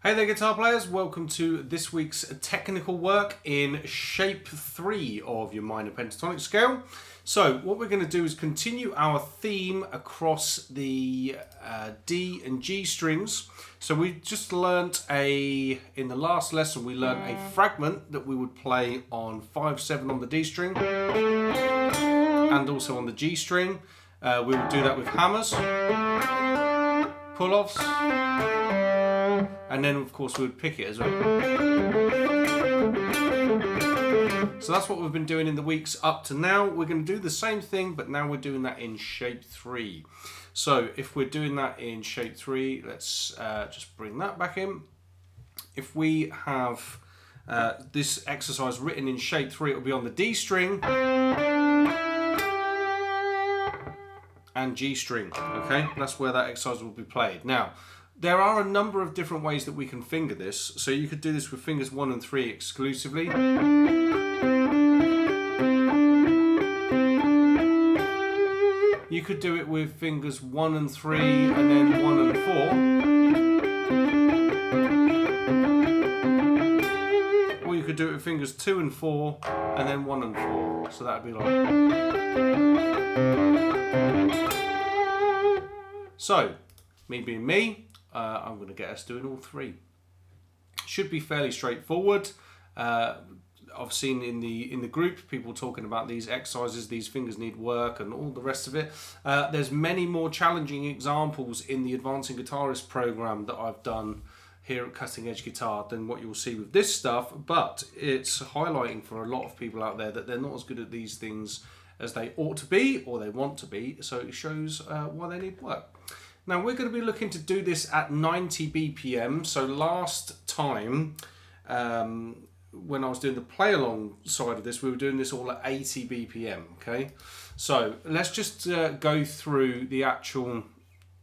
Hey there guitar players, welcome to this week's technical work in shape 3 of your minor pentatonic scale. So what we're going to do is continue our theme across the D and G strings. So we just learnt in the last lesson we learnt a fragment that we would play on 5/7 on the D string and also on the G string. We would do that with hammers, pull-offs, and then of course we would pick it as well. So that's what we've been doing in the weeks up to now. We're going to do the same thing, but now we're doing that in shape 3. So if we're doing that in shape 3, let's just bring that back in. If we have this exercise written in shape 3, it will be on the D string and G string. Okay, that's where that exercise will be played. Now, there are a number of different ways that we can finger this. So you could do this with fingers 1 and 3 exclusively. You could do it with fingers 1 and 3 and then 1 and 4. Or you could do it with fingers 2 and 4 and then 1 and 4. So that would be like... So, me being me, I'm going to get us doing all 3. Should be fairly straightforward. I've seen in the group people talking about these exercises, these fingers need work and all the rest of it. There's many more challenging examples in the Advancing Guitarist program that I've done here at Cutting Edge Guitar than what you'll see with this stuff, but it's highlighting for a lot of people out there that they're not as good at these things as they ought to be or they want to be, so it shows why they need work. Now we're going to be looking to do this at 90 BPM. So last time, when I was doing the play along side of this, we were doing this all at 80 BPM, okay? So let's just go through the actual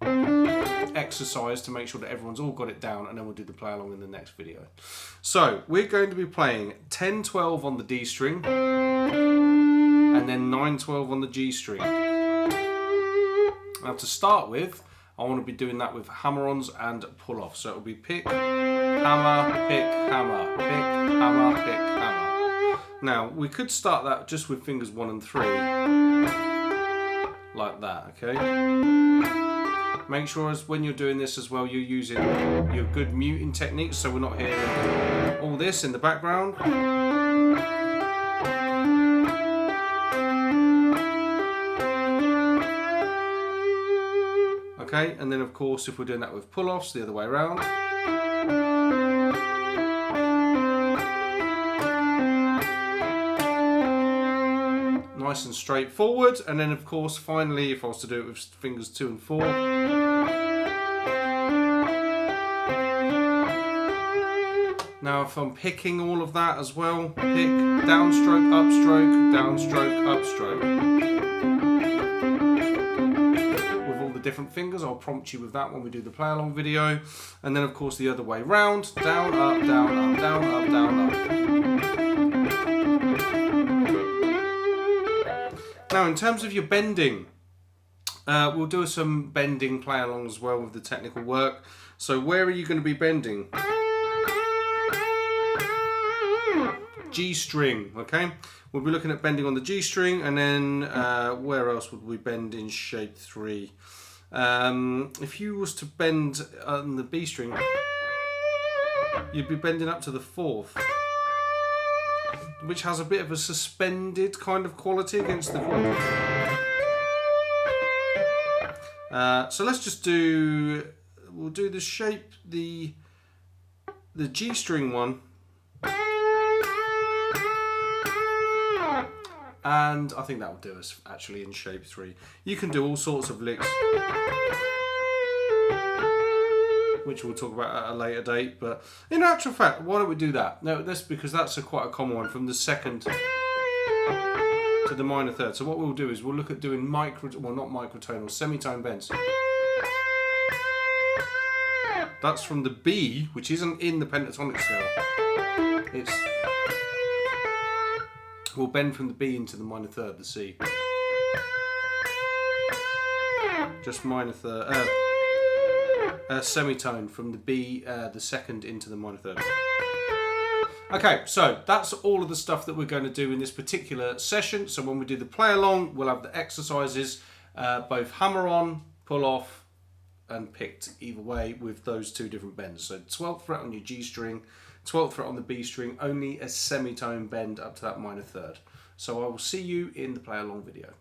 exercise to make sure that everyone's all got it down, and then we'll do the play along in the next video. So we're going to be playing 10-12 on the D string, and then 9-12 on the G string. Now to start with, I want to be doing that with hammer-ons and pull-offs. So it'll be pick, hammer, pick, hammer, pick, hammer, pick, hammer. Now, we could start that just with fingers 1 and 3. Like that, okay? Make sure as when you're doing this as well, you're using your good muting techniques so we're not hearing all this in the background. Okay, and then of course if we're doing that with pull-offs, the other way around. Nice and straightforward, and then of course finally if I was to do it with fingers 2 and 4. Now if I'm picking all of that as well, pick, downstroke, upstroke, downstroke, upstroke. Different fingers, I'll prompt you with that when we do the play along video, and then of course the other way round, down, up, down, up, down, up, down, up. Now in terms of your bending, we'll do some bending play along as well with the technical work. So where are you going to be bending? G string, okay? We'll be looking at bending on the G string, and then where else would we bend in shape 3? If you was to bend on the B string, you'd be bending up to the 4th, which has a bit of a suspended kind of quality against the 4th. So let's just we'll do the shape, the G string one, and I think that will do us actually in shape 3. You can do all sorts of licks, which we'll talk about at a later date, but in actual fact, why don't we do that? No, that's because that's quite a common one, from the 2nd to the minor 3rd. So what we'll do is we'll look at doing not microtonal, semitone bends. That's from the B, which isn't in the pentatonic scale. We'll bend from the B into the minor 3rd, the C. Just minor 3rd. semitone from the B, the second into the minor third. Okay, so that's all of the stuff that we're going to do in this particular session. So when we do the play along, we'll have the exercises, both hammer on, pull off, and picked either way with those two different bends. So 12th fret on your G string, 12th fret on the B string, only a semitone bend up to that minor third. So I will see you in the play along video.